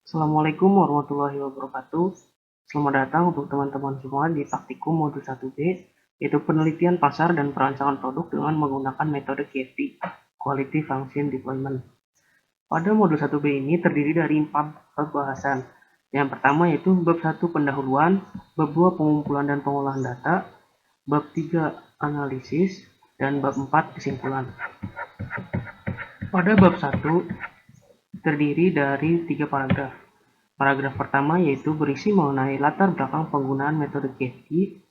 Assalamualaikum warahmatullahi wabarakatuh. Selamat datang untuk teman-teman semua di praktikum modul 1B, yaitu penelitian pasar dan perancangan produk dengan menggunakan metode QFD, Quality Function Deployment. Pada modul 1B ini terdiri dari 4 bab bahasan. Yang pertama yaitu bab 1 pendahuluan, bab 2 pengumpulan dan pengolahan data, bab 3 analisis, dan bab 4 kesimpulan. Pada bab 1 terdiri dari 3 paragraf. Paragraf pertama yaitu berisi mengenai latar belakang penggunaan metode QFD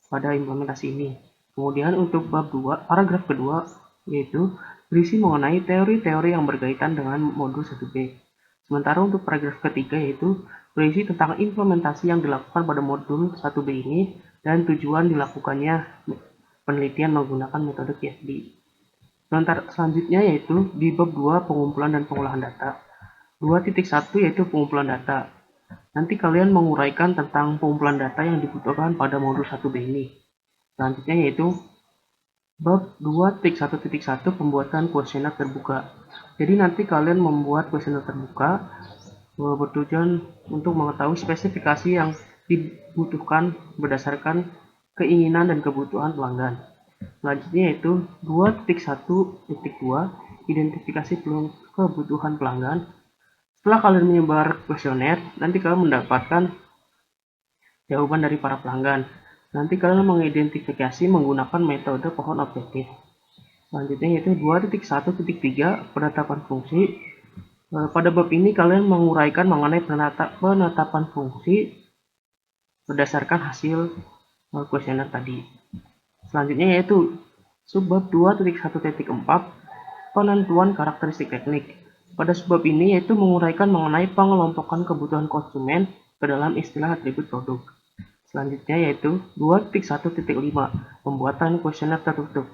pada implementasi ini. Kemudian untuk bab 2, paragraf kedua yaitu berisi mengenai teori-teori yang berkaitan dengan modul 1B. Sementara untuk paragraf ketiga yaitu berisi tentang implementasi yang dilakukan pada modul 1B ini dan tujuan dilakukannya penelitian menggunakan metode QFD. Selanjutnya yaitu di bab 2 pengumpulan dan pengolahan data. 2.1 yaitu pengumpulan data. Nanti kalian menguraikan tentang pengumpulan data yang dibutuhkan pada modul 1B ini. Selanjutnya yaitu bab 2.1.1 pembuatan kuesioner terbuka. Jadi nanti kalian membuat kuesioner terbuka bertujuan untuk mengetahui spesifikasi yang dibutuhkan berdasarkan keinginan dan kebutuhan pelanggan. Selanjutnya yaitu 2.1.2 identifikasi kebutuhan pelanggan. Setelah kalian menyebar kuesioner, nanti kalian mendapatkan jawaban dari para pelanggan. Nanti kalian mengidentifikasi menggunakan metode pohon objektif. Selanjutnya yaitu 2.1.3 penetapan fungsi. Pada bab ini kalian menguraikan mengenai penetapan fungsi berdasarkan hasil kuesioner tadi. Selanjutnya yaitu subbab 2.1.4 penentuan karakteristik teknik. Pada subbab ini yaitu menguraikan mengenai pengelompokan kebutuhan konsumen ke dalam istilah atribut produk. Selanjutnya yaitu 2.1.5 pembuatan kuesioner tertutup.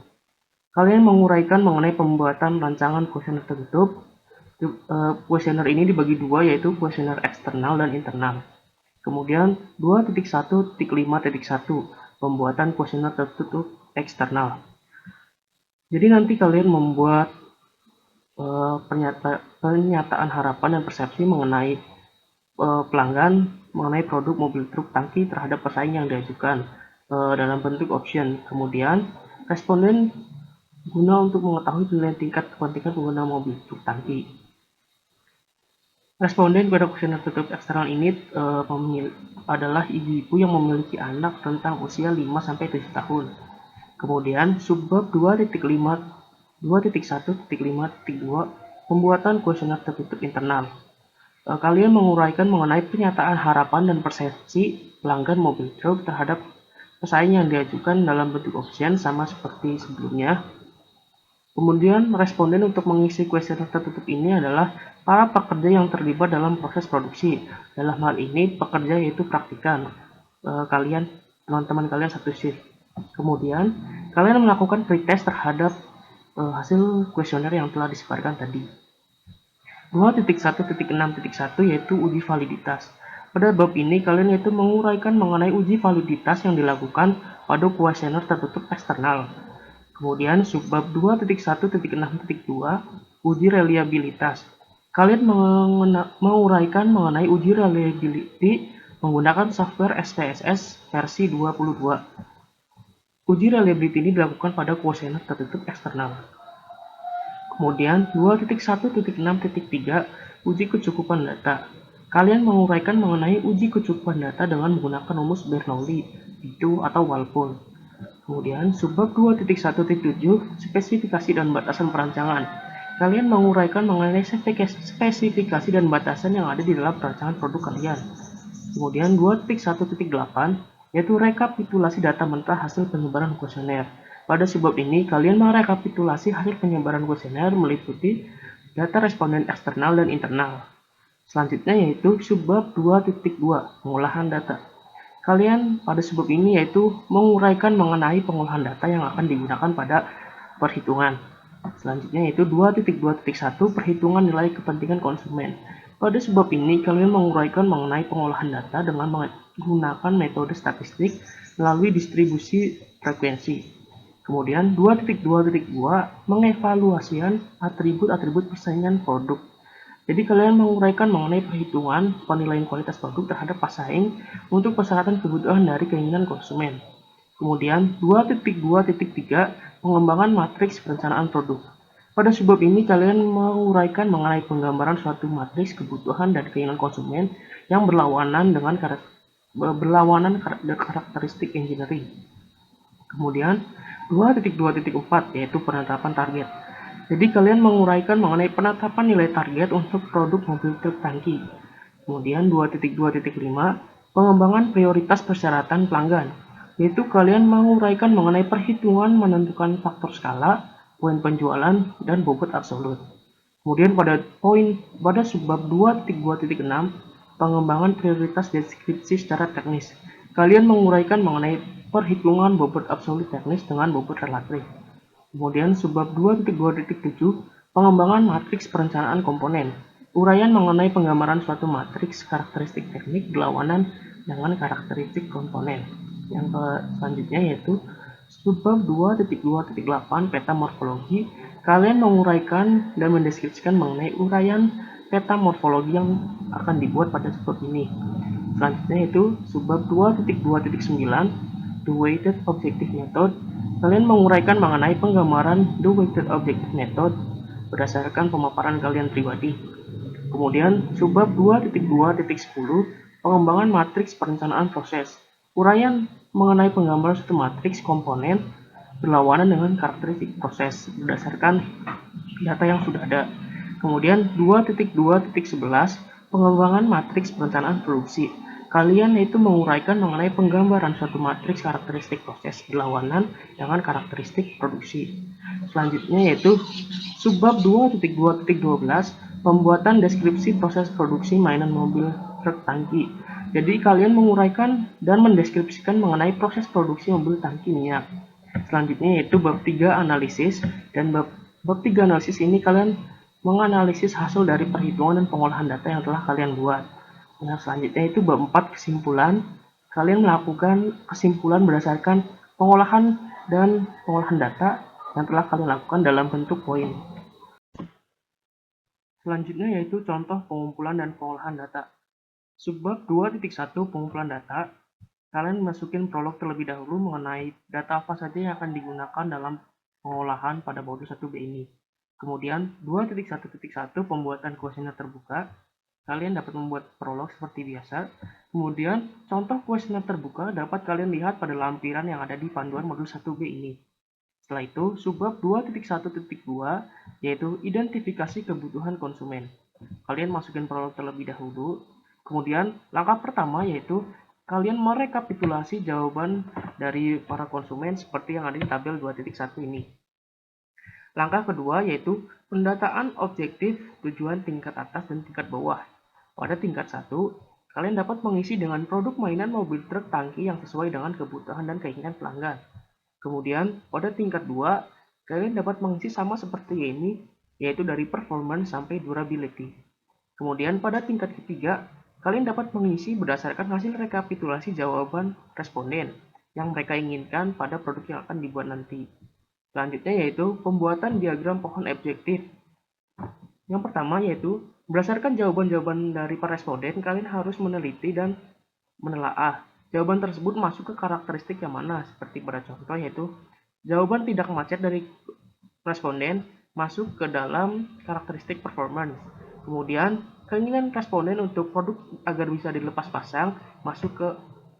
Kalian menguraikan mengenai pembuatan rancangan kuesioner tertutup. Kuesioner ini dibagi dua yaitu kuesioner eksternal dan internal. Kemudian 2.1.5.1 pembuatan kuesioner tertutup eksternal. Jadi nanti kalian membuat pernyataan harapan dan persepsi mengenai pelanggan mengenai produk mobil truk tangki terhadap pesaing yang diajukan dalam bentuk option. Kemudian responden guna untuk mengetahui penilaian tingkat kepentingan pengguna mobil truk tangki. Responden pada kuesioner tertutup eksternal ini adalah ibu-ibu yang memiliki anak rentang usia 5-7 tahun. Kemudian subbab 2.1.5.2 pembuatan kuesioner tertutup internal. Kalian menguraikan mengenai pernyataan harapan dan persepsi pelanggan mobil truk terhadap pesaing yang diajukan dalam bentuk option sama seperti sebelumnya. Kemudian responden untuk mengisi kuesioner tertutup ini adalah para pekerja yang terlibat dalam proses produksi. Dalam hal ini pekerja yaitu praktikan. Teman-teman kalian satu shift. Kemudian kalian melakukan pretest terhadap hasil kuesioner yang telah disebarkan tadi. 2.1.6.1 yaitu uji validitas. Pada bab ini kalian yaitu menguraikan mengenai uji validitas yang dilakukan pada kuesioner tertutup eksternal. Kemudian subbab 2.1.6.2 uji reliabilitas. Kalian menguraikan mengenai uji reliability menggunakan software SPSS versi 22. Uji reliability ini dilakukan pada kuesioner tertutup eksternal. Kemudian 2.1.6.3 uji kecukupan data. Kalian menguraikan mengenai uji kecukupan data dengan menggunakan rumus Bernoulli, itu atau Walpole. Kemudian subbab 2.1.7 spesifikasi dan batasan perancangan. Kalian menguraikan mengenai spesifikasi dan batasan yang ada di dalam perancangan produk kalian. Kemudian 2.1.8 yaitu rekapitulasi data mentah hasil penyebaran kuesioner. Pada subbab ini, kalian merekapitulasi hasil penyebaran kuesioner meliputi data responden eksternal dan internal. Selanjutnya yaitu subbab 2.2 pengolahan data. Kalian pada subbab ini yaitu menguraikan mengenai pengolahan data yang akan digunakan pada perhitungan. Selanjutnya yaitu 2.2.1 perhitungan nilai kepentingan konsumen. Pada subbab ini kalian menguraikan mengenai pengolahan data dengan menggunakan metode statistik melalui distribusi frekuensi. Kemudian 2.2.2 mengevaluasikan atribut-atribut persaingan produk. Jadi kalian menguraikan mengenai perhitungan penilaian kualitas produk terhadap pesaing untuk persyaratan kebutuhan dari keinginan konsumen. Kemudian 2.2.3 pengembangan matriks perencanaan produk. Pada subbab ini kalian menguraikan mengenai penggambaran suatu matriks kebutuhan dan keinginan konsumen yang berlawanan dengan karakteristik engineering. Kemudian 2.2.4 yaitu penetapan target. Jadi kalian menguraikan mengenai penetapan nilai target untuk produk mobil truk tangki. Kemudian 2.2.5 pengembangan prioritas persyaratan pelanggan, yaitu kalian menguraikan mengenai perhitungan menentukan faktor skala, poin penjualan, dan bobot absolut. Kemudian pada subbab 2.2.6 pengembangan prioritas deskripsi secara teknis. Kalian menguraikan mengenai perhitungan bobot absolut teknis dengan bobot relatif. Kemudian subbab 2.2.7 pengembangan matriks perencanaan komponen. Uraian mengenai penggambaran suatu matriks karakteristik teknik berlawanan dengan karakteristik komponen. Yang selanjutnya yaitu subbab 2.2.8 peta morfologi. Kalian menguraikan dan mendeskripsikan mengenai uraian peta morfologi yang akan dibuat pada subbab ini. Selanjutnya yaitu subbab 2.2.9 The Weighted Objective Method. Kalian menguraikan mengenai penggambaran The Weighted Objective Method berdasarkan pemaparan kalian pribadi. Kemudian subbab 2.2.10 pengembangan matriks perencanaan proses. Uraian mengenai penggambaran suatu matriks komponen berlawanan dengan karakteristik proses berdasarkan data yang sudah ada. Kemudian 2.2.11 pengembangan matriks perencanaan produksi. Kalian yaitu menguraikan mengenai penggambaran suatu matriks karakteristik proses berlawanan dengan karakteristik produksi. Selanjutnya yaitu subbab 2.2.12 pembuatan deskripsi proses produksi mainan mobil truk tangki. Jadi kalian menguraikan dan mendeskripsikan mengenai proses produksi mobil tangki minyak. Selanjutnya yaitu bab 3 analisis, dan bab 3 analisis ini kalian menganalisis hasil dari perhitungan dan pengolahan data yang telah kalian buat. Nah, selanjutnya itu bab 4 kesimpulan. Kalian melakukan kesimpulan berdasarkan pengolahan data yang telah kalian lakukan dalam bentuk poin. Selanjutnya yaitu contoh pengumpulan dan pengolahan data. Subbab 2.1 pengumpulan data. Kalian masukin prolog terlebih dahulu mengenai data apa saja yang akan digunakan dalam pengolahan pada modul 1B ini. Kemudian 2.1.1 pembuatan kuesioner terbuka. Kalian dapat membuat prolog seperti biasa. Kemudian contoh kuesioner terbuka dapat kalian lihat pada lampiran yang ada di panduan modul 1B ini. Setelah itu, subbab 2.1.2 yaitu identifikasi kebutuhan konsumen. Kalian masukin prolog terlebih dahulu. Kemudian langkah pertama yaitu kalian merekapitulasi jawaban dari para konsumen seperti yang ada di tabel 2.1 ini. Langkah kedua yaitu pendataan objektif tujuan tingkat atas dan tingkat bawah. Pada tingkat 1, kalian dapat mengisi dengan produk mainan mobil truk tangki yang sesuai dengan kebutuhan dan keinginan pelanggan. Kemudian pada tingkat 2, kalian dapat mengisi sama seperti ini, yaitu dari performance sampai durability. Kemudian pada tingkat ketiga, kalian dapat mengisi berdasarkan hasil rekapitulasi jawaban responden yang mereka inginkan pada produk yang akan dibuat nanti. Selanjutnya yaitu pembuatan diagram pohon objektif. Yang pertama yaitu berdasarkan jawaban-jawaban dari para responden, kalian harus meneliti dan menelaah jawaban tersebut masuk ke karakteristik yang mana. Seperti pada contoh yaitu jawaban tidak macet dari responden masuk ke dalam karakteristik performance. Kemudian keinginan responden untuk produk agar bisa dilepas pasang masuk ke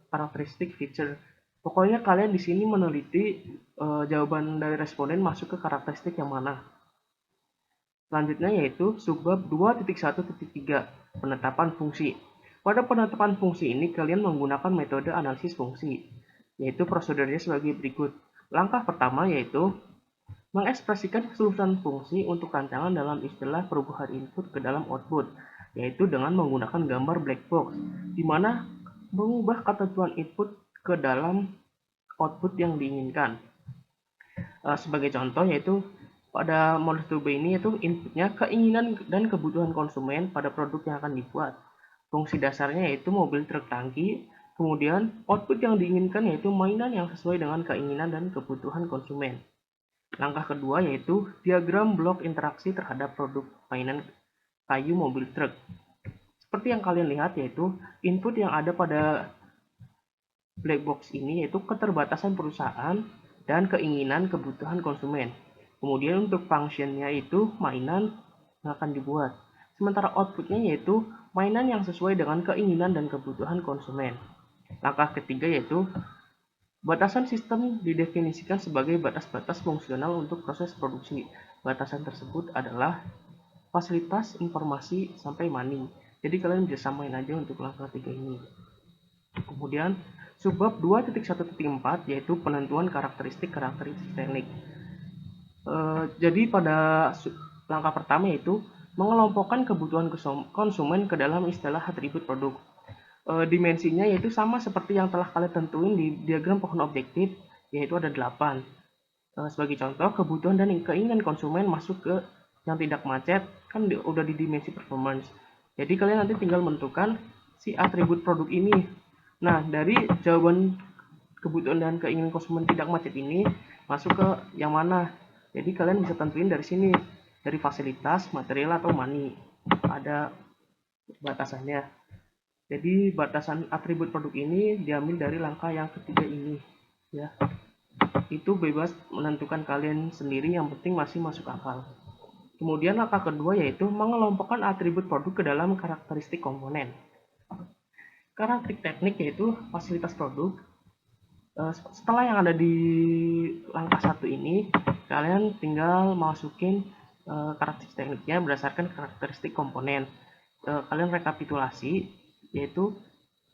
karakteristik feature. Pokoknya kalian di sini meneliti jawaban dari responden masuk ke karakteristik yang mana. Selanjutnya yaitu subbab 2.1.3 penetapan fungsi. Pada penetapan fungsi ini kalian menggunakan metode analisis fungsi, yaitu prosedurnya sebagai berikut. Langkah pertama yaitu mengekspresikan keseluruhan fungsi untuk rancangan dalam istilah perubahan input ke dalam output, yaitu dengan menggunakan gambar black box, di mana mengubah ketentuan input ke dalam output yang diinginkan. Sebagai contoh yaitu pada modul 2B ini yaitu inputnya keinginan dan kebutuhan konsumen pada produk yang akan dibuat. Fungsi dasarnya yaitu mobil truk tangki, kemudian output yang diinginkan yaitu mainan yang sesuai dengan keinginan dan kebutuhan konsumen. Langkah kedua yaitu diagram blok interaksi terhadap produk mainan kayu, mobil, truk. Seperti yang kalian lihat, yaitu input yang ada pada black box ini yaitu keterbatasan perusahaan dan keinginan kebutuhan konsumen. Kemudian untuk functionnya itu mainan yang akan dibuat. Sementara outputnya yaitu mainan yang sesuai dengan keinginan dan kebutuhan konsumen. Langkah ketiga yaitu batasan sistem didefinisikan sebagai batas-batas fungsional untuk proses produksi. Batasan tersebut adalah fasilitas, informasi, sampai money. Jadi kalian bisa samain aja untuk langkah ketiga ini. Kemudian subbab 2.1.4 yaitu penentuan karakteristik teknik. Jadi pada langkah pertama yaitu mengelompokkan kebutuhan konsumen ke dalam istilah atribut produk. Dimensinya yaitu sama seperti yang telah kalian tentuin di diagram pohon objektif, yaitu ada 8. Sebagai contoh, kebutuhan dan keinginan konsumen masuk ke yang tidak macet, kan udah di dimensi performance. Jadi kalian nanti tinggal menentukan si atribut produk ini. Nah, dari jawaban kebutuhan dan keinginan konsumen tidak macet ini masuk ke yang mana? Jadi kalian bisa tentuin dari sini, dari fasilitas, material, atau money. Ada batasannya. Jadi batasan atribut produk ini diambil dari langkah yang ketiga ini, ya. Itu bebas menentukan kalian sendiri, yang penting masih masuk akal. Kemudian langkah kedua yaitu mengelompokkan atribut produk ke dalam karakteristik komponen. Karakteristik teknik yaitu fasilitas produk. Setelah yang ada di langkah satu ini, kalian tinggal masukin karakteristik tekniknya berdasarkan karakteristik komponen. Kalian rekapitulasi, yaitu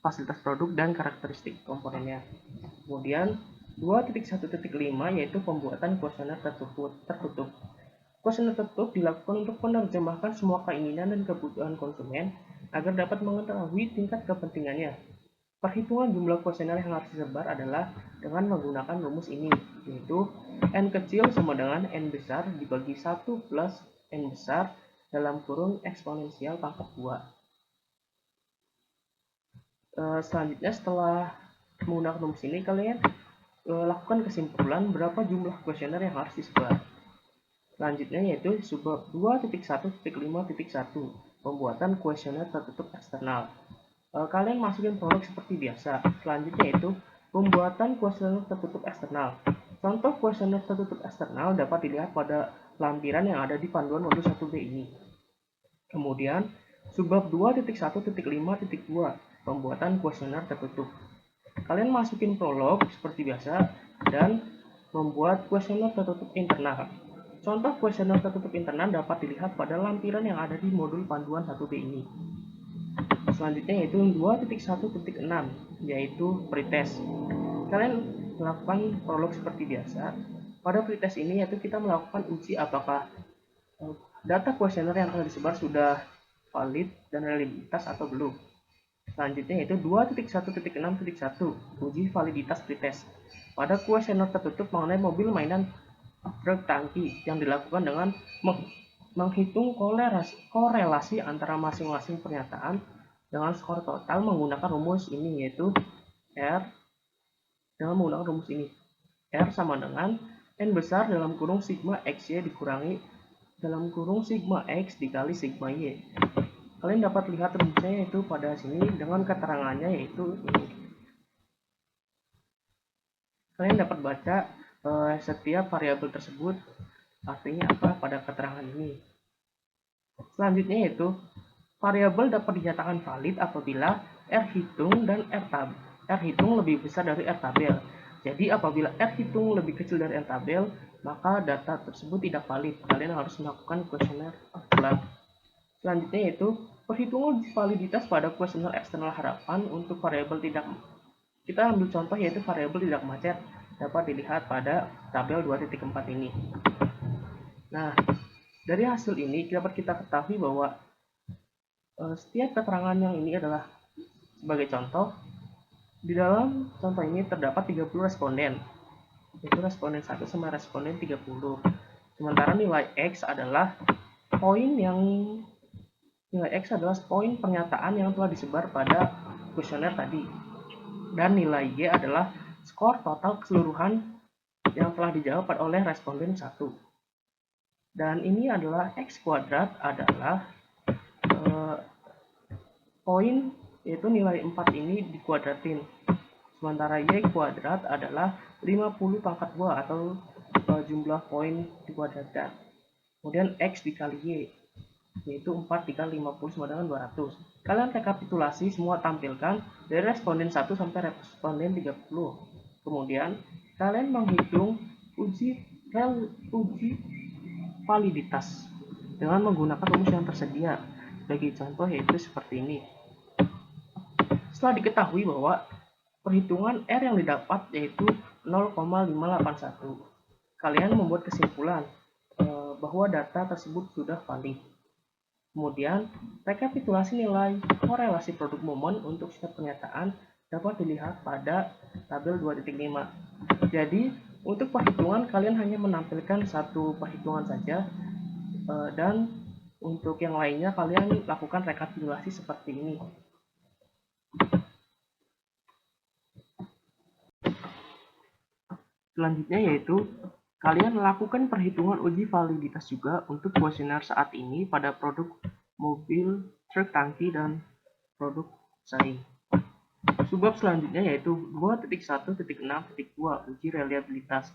fasilitas produk dan karakteristik komponennya. Kemudian 2.1.5 yaitu pembuatan kuesioner tertutup. Kuesioner tertutup dilakukan untuk menerjemahkan semua keinginan dan kebutuhan konsumen agar dapat mengetahui tingkat kepentingannya. Perhitungan jumlah kuesioner yang harus disebar adalah dengan menggunakan rumus ini, yaitu N kecil sama dengan N besar dibagi 1 plus N besar dalam kurung eksponensial pangkat 2. Selanjutnya setelah menggunakan rumus ini, kalian lakukan kesimpulan berapa jumlah kuesioner yang harus disebar. Selanjutnya yaitu subbab 2.1.5.1 pembuatan kuesioner tertutup eksternal. Kalian masukin prolog seperti biasa. Selanjutnya yaitu pembuatan kuesioner tertutup eksternal. Contoh kuesioner tertutup eksternal dapat dilihat pada lampiran yang ada di panduan modul 1B ini. Kemudian subbab 2.1.5.2 pembuatan kuesioner tertutup. Kalian masukin prolog seperti biasa dan membuat kuesioner tertutup internal. Contoh kuesioner tertutup internal dapat dilihat pada lampiran yang ada di modul panduan 1B ini. Selanjutnya yaitu 2.1.6 yaitu pretest. Kalian melakukan prolog seperti biasa. Pada pretest ini yaitu kita melakukan uji apakah data kuesioner yang telah disebar sudah valid dan reliabilitas atau belum. Selanjutnya yaitu 2.1.6.1 uji validitas pretest. Pada kuesioner tertutup mengenai mobil mainan truk tangki yang dilakukan dengan menghitung korelasi antara masing-masing pernyataan dengan skor total menggunakan rumus ini, yaitu R sama dengan N besar dalam kurung sigma XY dikurangi dalam kurung sigma X dikali sigma Y. Kalian dapat lihat rumusnya yaitu pada sini dengan keterangannya yaitu ini. Kalian dapat baca setiap variabel tersebut artinya apa pada keterangan ini. Selanjutnya yaitu variabel dapat dinyatakan valid apabila R hitung dan R hitung lebih besar dari R tabel. Jadi apabila R hitung lebih kecil dari R tabel, maka data tersebut tidak valid. Kalian harus melakukan kuesioner ulang. Selanjutnya yaitu perhitungan validitas pada kuesioner eksternal harapan untuk variabel tidak. Kita ambil contoh yaitu variabel tidak macet, dapat dilihat pada tabel 2.4 ini. Nah, dari hasil ini dapat kita ketahui bahwa setiap keterangan yang ini adalah sebagai contoh. Di dalam contoh ini terdapat 30 responden, yaitu responden 1 sama responden 30. Sementara nilai X adalah poin pernyataan yang telah disebar pada kuesioner tadi. Dan nilai Y adalah skor total keseluruhan yang telah dijawab oleh responden 1. Dan ini adalah X kuadrat adalah poin yaitu nilai 4 ini dikuadratin. Sementara Y kuadrat adalah 50 pangkat 2 atau jumlah poin dikuadratkan. Kemudian X dikali Y yaitu 4 dikali 50 sama dengan 200. Kalian rekapitulasi semua tampilkan dari responden 1 sampai responden 30. Kemudian kalian menghitung uji validitas dengan menggunakan rumus yang tersedia. Sebagai contoh yaitu seperti ini. Setelah diketahui bahwa perhitungan R yang didapat yaitu 0,581, kalian membuat kesimpulan bahwa data tersebut sudah valid. Kemudian, rekapitulasi nilai korelasi produk momen untuk setiap pernyataan dapat dilihat pada tabel 2.5. Jadi, untuk perhitungan kalian hanya menampilkan satu perhitungan saja, dan untuk yang lainnya kalian lakukan rekapitulasi seperti ini. Selanjutnya yaitu kalian lakukan perhitungan uji validitas juga untuk kuesioner saat ini pada produk mobil, truk tangki, dan produk saing. Subbab selanjutnya yaitu 2.1.6.2 uji reliabilitas.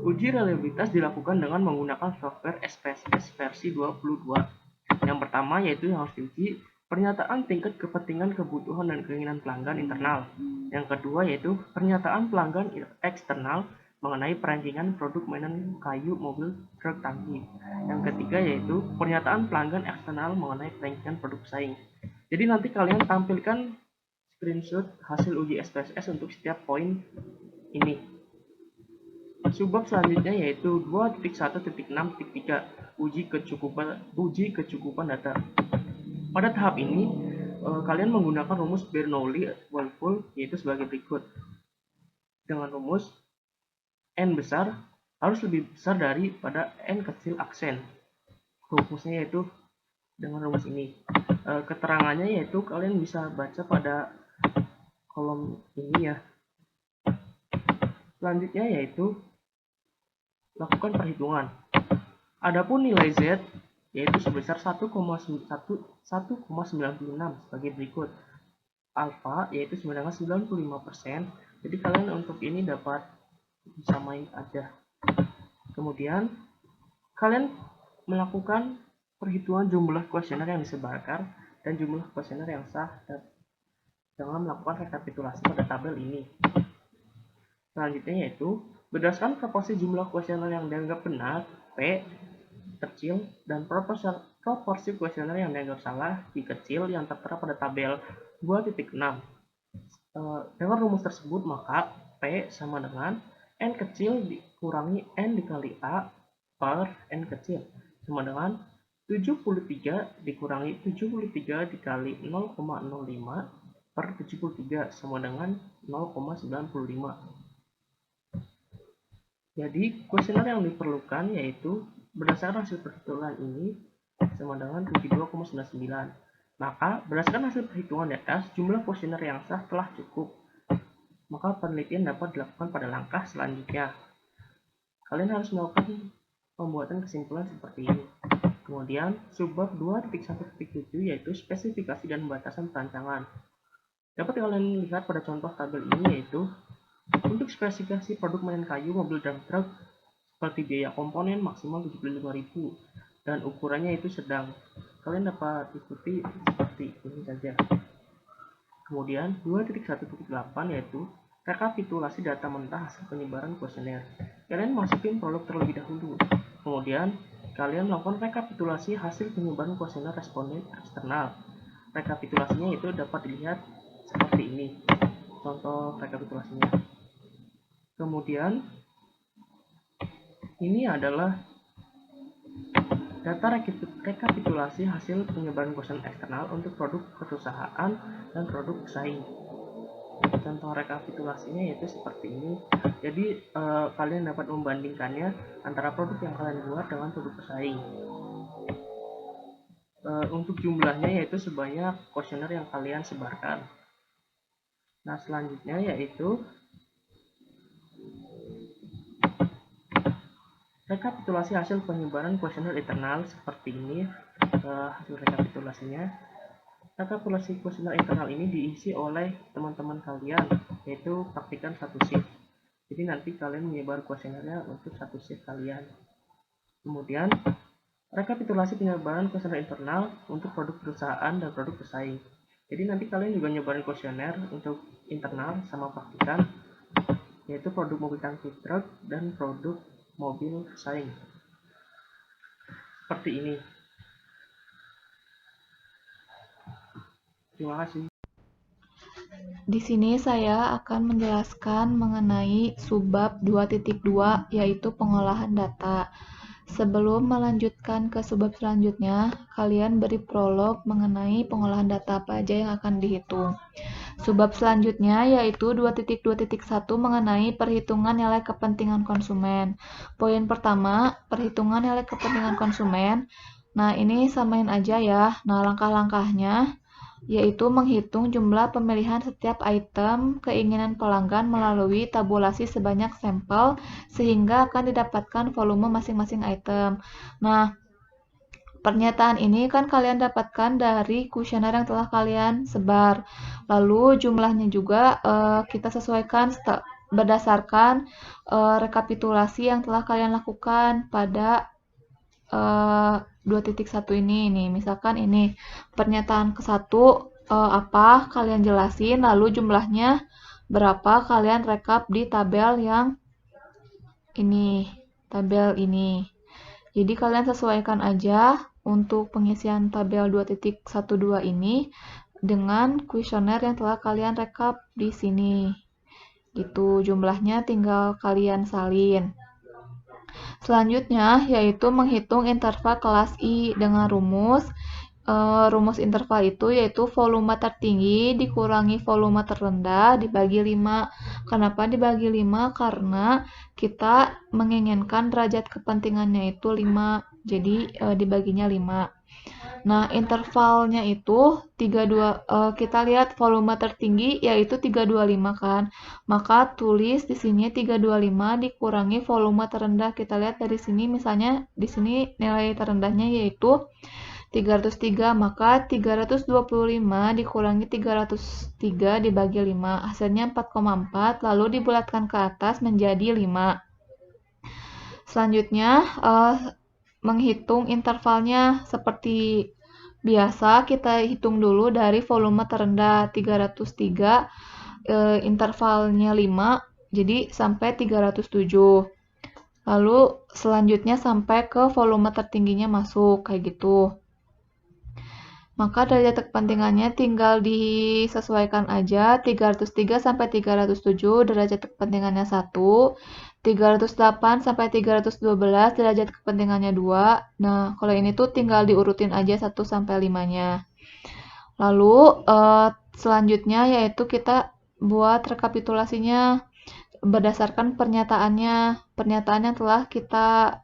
Uji reliabilitas dilakukan dengan menggunakan software SPSS versi 22. Yang pertama yaitu yang harus diuji pernyataan tingkat kepentingan, kebutuhan, dan keinginan pelanggan internal. Yang kedua yaitu pernyataan pelanggan eksternal mengenai perancingan produk mainan kayu, mobil, truk tangki. Yang ketiga yaitu pernyataan pelanggan eksternal mengenai perancingan produk saing. Jadi nanti kalian tampilkan screenshot hasil uji SPSS untuk setiap poin ini. Subbab selanjutnya yaitu 2.1.6.3 uji kecukupan data. Pada tahap ini kalian menggunakan rumus Bernoulli-Wolful yaitu sebagai berikut. Dengan rumus N besar harus lebih besar daripada N kecil aksen. Rumusnya yaitu dengan rumus ini. Keterangannya yaitu kalian bisa baca pada kolom ini ya. Selanjutnya yaitu lakukan perhitungan. Adapun nilai Z yaitu sebesar 1,96 sebagai berikut. Alfa yaitu sama dengan 95%. Jadi kalian untuk ini dapat disamain aja. Kemudian kalian melakukan perhitungan jumlah kuesioner yang disebarkan dan jumlah kuesioner yang sah dengan melakukan rekapitulasi pada tabel ini. Selanjutnya yaitu berdasarkan proporsi jumlah kuesioner yang dianggap benar, P kecil, dan proporsi kuesioner yang dianggap salah, Q kecil, yang tertera pada tabel 2.6. Dengan rumus tersebut maka P sama dengan N kecil dikurangi N dikali A per N kecil sama dengan 73 dikurangi 73 dikali 0,05 per 73 sama dengan 0,95. Jadi kuesioner yang diperlukan yaitu berdasarkan hasil perhitungan ini sama dengan 72,99. Maka berdasarkan hasil perhitungan di atas, jumlah kuesioner yang sah telah cukup. Maka penelitian dapat dilakukan pada langkah selanjutnya. Kalian harus melakukan pembuatan kesimpulan seperti ini. Kemudian, subbab 2.1.7 yaitu spesifikasi dan batasan perancangan. Dapat kalian lihat pada contoh tabel ini yaitu untuk spesifikasi produk mainan kayu, mobil, dan truk seperti biaya komponen maksimal 75.000 dan ukurannya itu sedang. Kalian dapat ikuti seperti ini saja. Kemudian 2.1.8 yaitu rekapitulasi data mentah hasil penyebaran kuesioner. Kalian masukin produk terlebih dahulu. Kemudian kalian melakukan rekapitulasi hasil penyebaran kuesioner responden eksternal. Rekapitulasinya itu dapat dilihat seperti ini. Contoh rekapitulasinya. Kemudian ini adalah data rekapitulasi hasil penyebaran kuesioner eksternal untuk produk perusahaan dan produk pesaing. Contoh rekapitulasinya yaitu seperti ini. Jadi kalian dapat membandingkannya antara produk yang kalian buat dengan produk pesaing. Untuk jumlahnya yaitu sebanyak kuesioner yang kalian sebarkan. Nah selanjutnya yaitu rekapitulasi hasil penyebaran kuesioner internal seperti ini hasil rekapitulasinya. Rekapitulasi kuesioner internal ini diisi oleh teman-teman kalian, yaitu praktikan satu shift. Jadi nanti kalian menyebar kuesionernya untuk satu shift kalian. Kemudian rekapitulasi penyebaran kuesioner internal untuk produk perusahaan dan produk pesaing. Jadi nanti kalian juga nyebarin kuesioner untuk internal sama praktikan, yaitu produk mobil tangki truk dan produk mobil pesaing. Seperti ini. Terima kasih. Di sini saya akan menjelaskan mengenai subbab 2.2 yaitu pengolahan data. Sebelum melanjutkan ke subbab selanjutnya, kalian beri prolog mengenai pengolahan data apa aja yang akan dihitung. Subbab selanjutnya yaitu 2.2.1 mengenai perhitungan nilai kepentingan konsumen. Poin pertama, perhitungan nilai kepentingan konsumen. Nah, ini samain aja ya. Nah, langkah-langkahnya yaitu menghitung jumlah pemilihan setiap item keinginan pelanggan melalui tabulasi sebanyak sampel sehingga akan didapatkan volume masing-masing item. Nah, pernyataan ini kan kalian dapatkan dari kuesioner yang telah kalian sebar. Lalu jumlahnya juga kita sesuaikan berdasarkan rekapitulasi yang telah kalian lakukan pada 2.1 ini nih. Misalkan ini pernyataan ke-1 apa kalian jelasin, lalu jumlahnya berapa kalian rekap di tabel yang ini, tabel ini. Jadi kalian sesuaikan aja untuk pengisian tabel 2.12 ini dengan kuesioner yang telah kalian rekap di sini. Gitu, jumlahnya tinggal kalian salin. Selanjutnya yaitu menghitung interval kelas I dengan rumus. Rumus interval itu yaitu volume tertinggi dikurangi volume terendah dibagi 5. Kenapa dibagi 5? Karena kita menginginkan derajat kepentingannya itu 5. Jadi dibaginya 5. Nah, intervalnya itu 32, kita lihat volume tertinggi yaitu 325 kan. Maka tulis di sini 325 dikurangi volume terendah. Kita lihat dari sini misalnya di sini nilai terendahnya yaitu 303, maka 325 dikurangi 303 dibagi 5, hasilnya 4,4, lalu dibulatkan ke atas menjadi 5. Selanjutnya, menghitung intervalnya seperti biasa, kita hitung dulu dari volume terendah 303, intervalnya 5, jadi sampai 307. Lalu selanjutnya sampai ke volume tertingginya masuk, kayak gitu. Maka derajat kepentingannya tinggal disesuaikan aja, 303 sampai 307 derajat kepentingannya 1, 308 sampai 312 derajat kepentingannya 2. Nah, kalau ini tuh tinggal diurutin aja 1 sampai 5-nya. Lalu selanjutnya yaitu kita buat rekapitulasinya berdasarkan pernyataannya. Pernyataan yang telah kita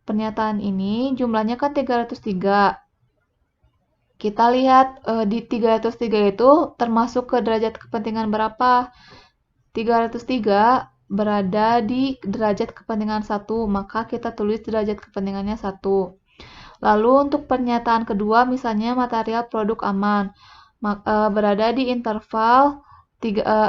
pernyataan ini jumlahnya kan 303. Kita lihat di 303 itu termasuk ke derajat kepentingan berapa? 303 berada di derajat kepentingan 1, maka kita tulis derajat kepentingannya 1. Lalu untuk pernyataan kedua, misalnya material produk aman, berada di interval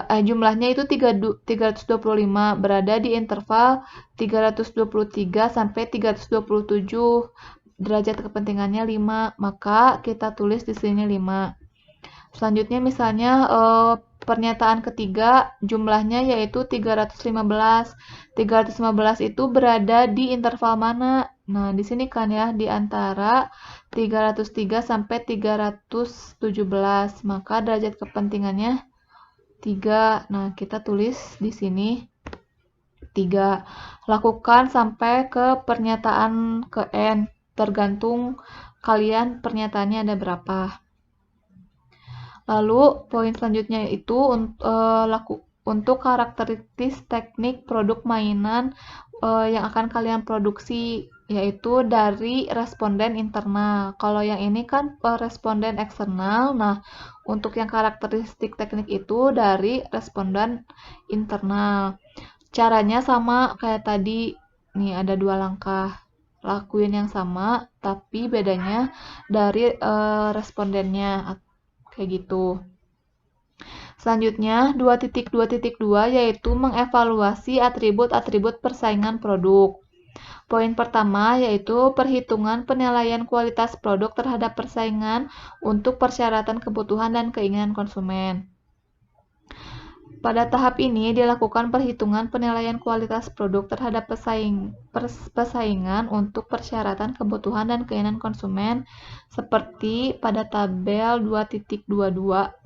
jumlahnya itu 325, berada di interval 323 sampai 327, derajat kepentingannya 5, maka kita tulis di sini 5. Selanjutnya misalnya pernyataan ketiga jumlahnya yaitu 315. 315 itu berada di interval mana? Nah, di sini kan ya di antara 303 sampai 317. Maka derajat kepentingannya 3. Nah, kita tulis di sini 3. Lakukan sampai ke pernyataan ke N, tergantung kalian pernyataannya ada berapa. Lalu poin selanjutnya itu untuk karakteristik teknik produk mainan yang akan kalian produksi, yaitu dari responden internal. Kalau yang ini kan responden eksternal. Nah, untuk yang karakteristik teknik itu dari responden internal. Caranya sama kayak tadi. Nih ada 2 langkah. lakuin yang sama, tapi bedanya dari respondennya, kayak gitu. Selanjutnya, 2.2.2 yaitu mengevaluasi atribut-atribut persaingan produk. Poin pertama yaitu perhitungan penilaian kualitas produk terhadap persaingan untuk persyaratan kebutuhan dan keinginan konsumen. Pada tahap ini dilakukan perhitungan penilaian kualitas produk terhadap persaingan untuk persyaratan kebutuhan dan keinginan konsumen seperti pada tabel 2.22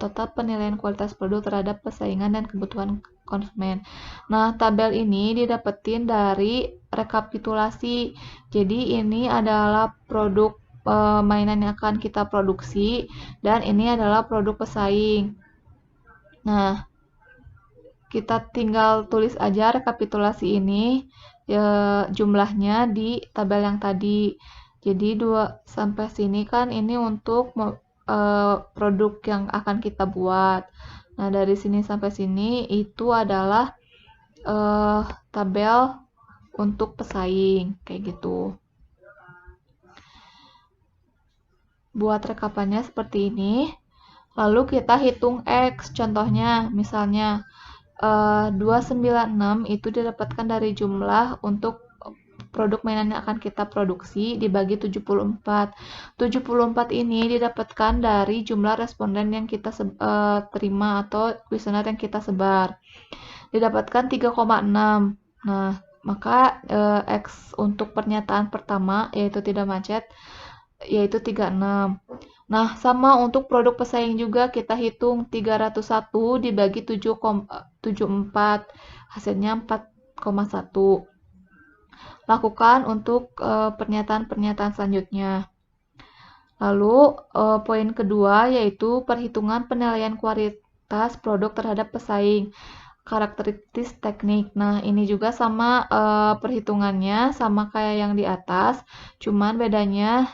total penilaian kualitas produk terhadap persaingan dan kebutuhan konsumen. Nah, tabel ini didapetin dari rekapitulasi. Jadi ini adalah produk mainan yang akan kita produksi dan ini adalah produk pesaing. Nah, kita tinggal tulis aja rekapitulasi ini jumlahnya di tabel yang tadi. Jadi 2 sampai sini kan ini untuk produk yang akan kita buat. Nah, dari sini sampai sini itu adalah tabel untuk pesaing kayak gitu. Buat rekapannya seperti ini. Lalu kita hitung X. Contohnya, misalnya 296 itu didapatkan dari jumlah untuk produk mainan yang akan kita produksi dibagi 74. 74 ini didapatkan dari jumlah responden yang kita terima atau kuesioner yang kita sebar. Didapatkan 3,6. Nah, maka X untuk pernyataan pertama yaitu tidak macet yaitu 36. Nah, sama untuk produk pesaing juga kita hitung 301 dibagi 7,4, hasilnya 4,1. Lakukan untuk pernyataan-pernyataan selanjutnya. Lalu, poin kedua yaitu perhitungan penilaian kualitas produk terhadap pesaing. Karakteristik teknik. Nah, ini juga sama perhitungannya sama kayak yang di atas, cuman bedanya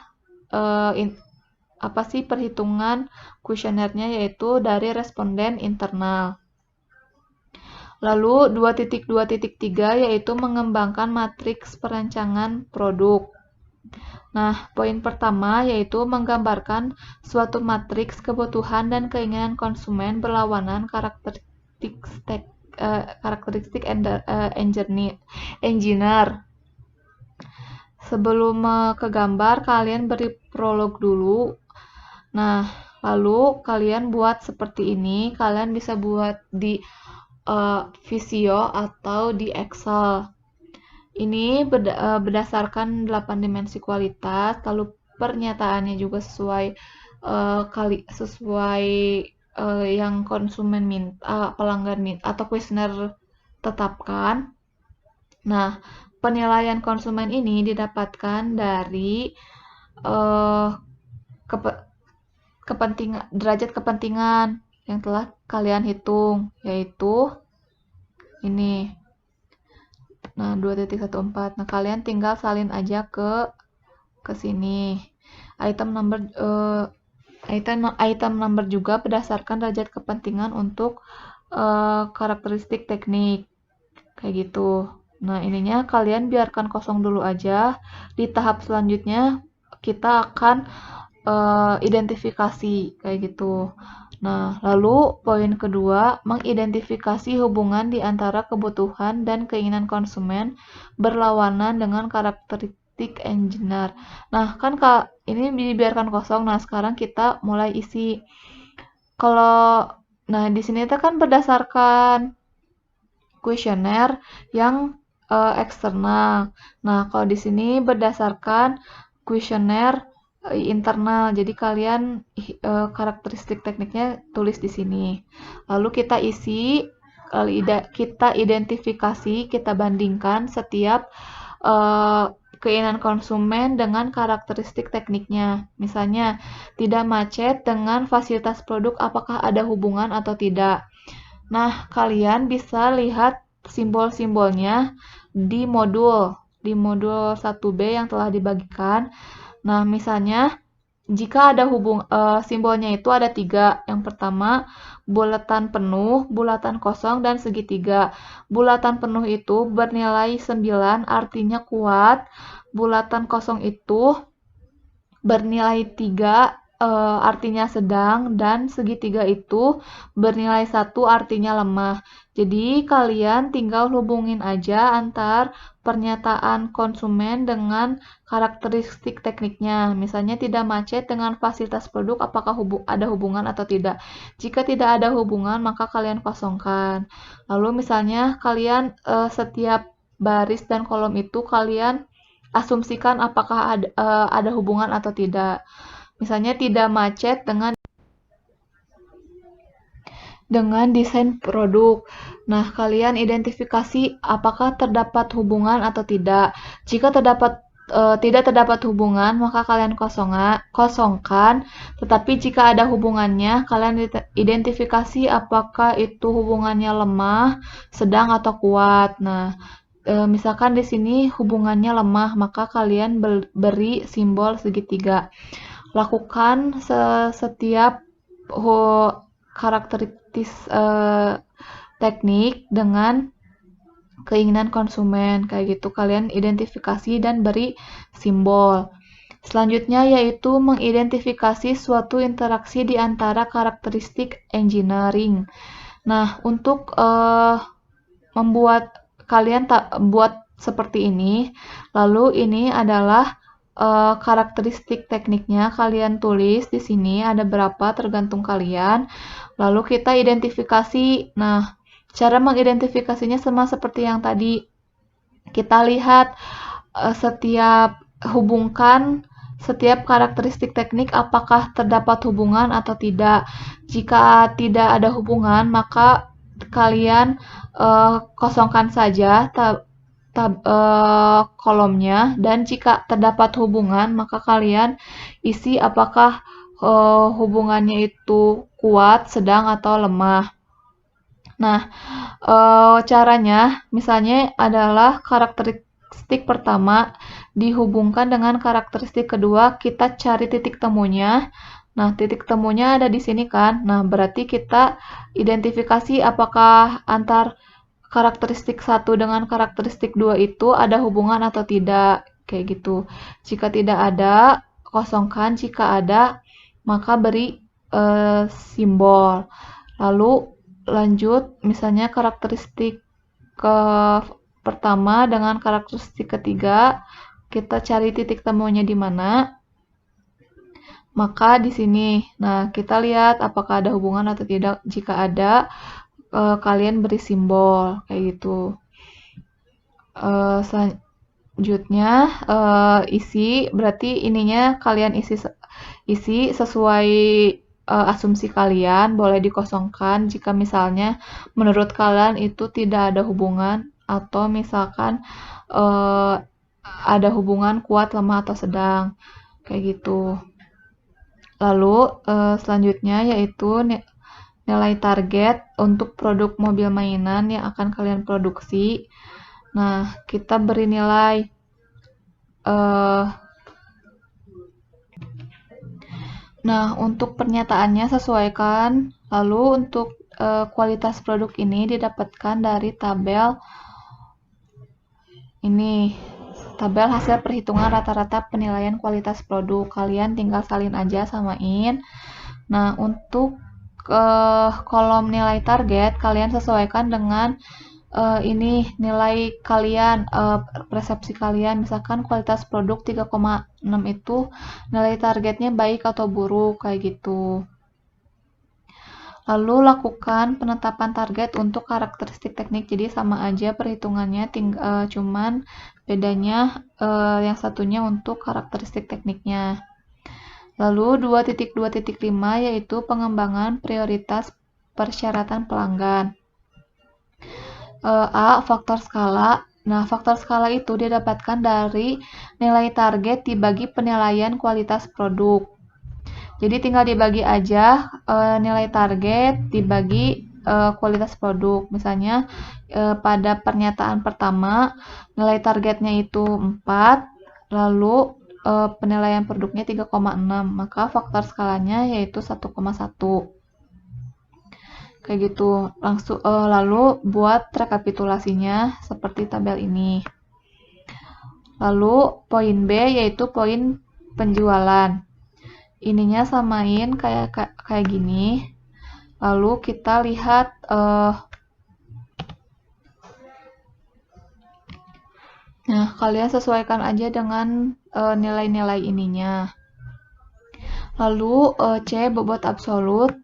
apa sih perhitungan kuesionernya yaitu dari responden internal. Lalu 2.2.3 yaitu mengembangkan matriks perancangan produk. Nah, poin pertama yaitu menggambarkan suatu matriks kebutuhan dan keinginan konsumen berlawanan karakteristik engineer. Sebelum ke gambar, kalian beri prolog dulu. Nah, lalu kalian buat seperti ini. Kalian bisa buat di Visio atau di Excel. Ini berdasarkan 8 dimensi kualitas, lalu pernyataannya juga sesuai yang konsumen minta, pelanggan minta atau kuesioner tetapkan. Nah, penilaian konsumen ini didapatkan dari derajat kepentingan yang telah kalian hitung, yaitu ini. Nah, 2.14. Nah, kalian tinggal salin aja ke sini. Item number juga berdasarkan derajat kepentingan untuk karakteristik teknik. Kayak gitu. Nah, ininya kalian biarkan kosong dulu aja. Di tahap selanjutnya kita akan identifikasi kayak gitu. Nah, lalu poin kedua, mengidentifikasi hubungan di antara kebutuhan dan keinginan konsumen berlawanan dengan karakteristik engineer. Nah, kan ini dibiarkan kosong. Nah, sekarang kita mulai isi. Nah, di sini itu kan berdasarkan kuesioner yang eksternal. Nah, kalau di sini berdasarkan kuesioner internal. Jadi kalian karakteristik tekniknya tulis di sini. Lalu kita isi, kita identifikasi, kita bandingkan setiap keinginan konsumen dengan karakteristik tekniknya. Misalnya, tidak macet dengan fasilitas produk, apakah ada hubungan atau tidak. Nah, kalian bisa lihat simbol-simbolnya di modul 1B yang telah dibagikan. Nah, misalnya jika ada simbolnya itu ada 3. Yang pertama, bulatan penuh, bulatan kosong, dan segitiga. Bulatan penuh itu bernilai 9, artinya kuat. Bulatan kosong itu bernilai 3, artinya sedang, dan segitiga itu bernilai 1, artinya lemah. Jadi kalian tinggal hubungin aja antar pernyataan konsumen dengan karakteristik tekniknya. Misalnya tidak macet dengan fasilitas produk, apakah ada hubungan atau tidak. Jika tidak ada hubungan, maka kalian kosongkan. Lalu misalnya kalian setiap baris dan kolom itu kalian asumsikan apakah ada hubungan atau tidak. Misalnya tidak macet dengan desain produk. Nah, kalian identifikasi apakah terdapat hubungan atau tidak. Jika tidak terdapat hubungan, maka kalian kosongkan. Tetapi jika ada hubungannya, kalian identifikasi apakah itu hubungannya lemah, sedang, atau kuat. Nah, misalkan di sini hubungannya lemah, maka kalian beri simbol segitiga. Lakukan setiap karakteristik teknik dengan keinginan konsumen, kayak gitu. Kalian identifikasi dan beri simbol. Selanjutnya yaitu mengidentifikasi suatu interaksi di antara karakteristik engineering. Nah, untuk membuat kalian buat seperti ini, lalu ini adalah karakteristik tekniknya, kalian tulis di sini ada berapa tergantung kalian. Lalu kita identifikasi. Nah, cara mengidentifikasinya sama seperti yang tadi. Kita lihat hubungkan setiap karakteristik teknik apakah terdapat hubungan atau tidak. Jika tidak ada hubungan, maka kalian kosongkan saja kolomnya, dan jika terdapat hubungan maka kalian isi apakah hubungannya itu kuat, sedang, atau lemah. Nah, caranya misalnya adalah karakteristik pertama dihubungkan dengan karakteristik kedua, kita cari titik temunya. Nah, titik temunya ada di sini kan. Nah, berarti kita identifikasi apakah antar karakteristik 1 dengan karakteristik 2 itu ada hubungan atau tidak, kayak gitu. Jika tidak ada, kosongkan. Jika ada, maka beri simbol. Lalu lanjut, misalnya karakteristik pertama dengan karakteristik ketiga, kita cari titik temunya di mana. Maka di sini, nah kita lihat apakah ada hubungan atau tidak. Jika ada, kalian beri simbol kayak gitu. Selanjutnya isi, berarti ininya kalian isi sesuai asumsi kalian, boleh dikosongkan jika misalnya menurut kalian itu tidak ada hubungan, atau misalkan ada hubungan kuat, lemah, atau sedang, kayak gitu. Lalu selanjutnya yaitu nilai target untuk produk mobil mainan yang akan kalian produksi. Nah, kita beri nilai nah, untuk pernyataannya sesuaikan. Lalu untuk kualitas produk ini didapatkan dari tabel ini. Tabel hasil perhitungan rata-rata penilaian kualitas produk. Kalian tinggal salin aja, samain. Nah, untuk kolom nilai target, kalian sesuaikan dengan ini nilai kalian, persepsi kalian. Misalkan kualitas produk 3,6 itu nilai targetnya baik atau buruk, kayak gitu. Lalu lakukan penetapan target untuk karakteristik teknik. Jadi sama aja perhitungannya, cuman bedanya yang satunya untuk karakteristik tekniknya. Lalu 2.2.5 yaitu pengembangan prioritas persyaratan pelanggan. A. Faktor skala. Nah, faktor skala itu didapatkan dari nilai target dibagi penilaian kualitas produk. Jadi tinggal dibagi aja nilai target dibagi kualitas produk. Misalnya pada pernyataan pertama nilai targetnya itu 4, lalu penilaian produknya 3,6, maka faktor skalanya yaitu 1,1. Kayak gitu. Langsung lalu buat rekapitulasinya seperti tabel ini. Lalu poin B yaitu poin penjualan. Ininya samain kayak gini. Lalu kita lihat nah, kalian sesuaikan aja dengan nilai-nilai ininya. Lalu C bobot absolut.